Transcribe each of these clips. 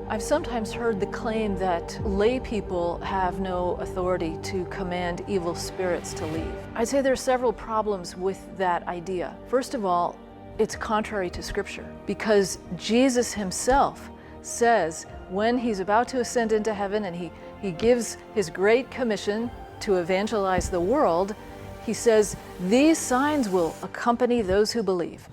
I've sometimes heard the claim that lay people have no authority to command evil spirits to leave. I'd say there are several problems with that idea. First of all, it's contrary to Scripture because Jesus himself says when he's about to ascend into heaven and he gives his great commission to evangelize the world, he says, "These signs will accompany those who believe.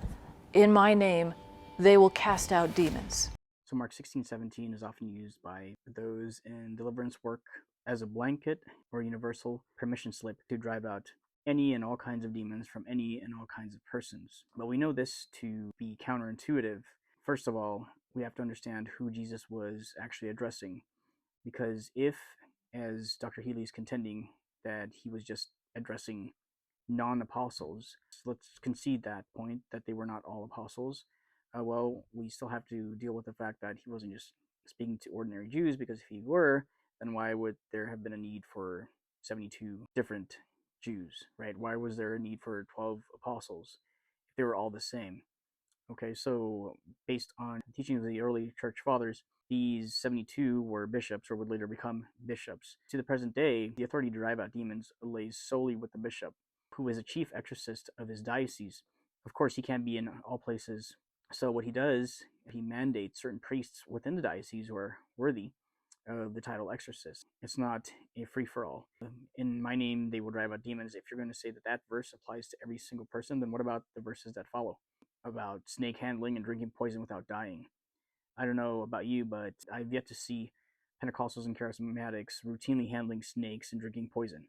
In my name, they will cast out demons." So Mark 16:17 is often used by those in deliverance work as a blanket or universal permission slip to drive out any and all kinds of demons from any and all kinds of persons. But we know this to be counterintuitive. First of all, we have to understand who Jesus was actually addressing, because if, as Dr. Healy is contending, that he was just addressing non-apostles, let's concede that point that they were not all apostles. Well, we still have to deal with the fact that he wasn't just speaking to ordinary Jews, because if he were, then why would there have been a need for 72 different Jews, right? Why was there a need for 12 apostles if they were all the same? Okay, so based on teachings of the early church fathers, these 72 were bishops or would later become bishops. To the present day, the authority to drive out demons lays solely with the bishop, who is a chief exorcist of his diocese. Of course, he can't be in all places. So what he does, he mandates certain priests within the diocese who are worthy of the title exorcist. It's not a free-for-all. In my name, they will drive out demons. If you're going to say that that verse applies to every single person, then what about the verses that follow about snake handling and drinking poison without dying? I don't know about you, but I've yet to see Pentecostals and charismatics routinely handling snakes and drinking poison.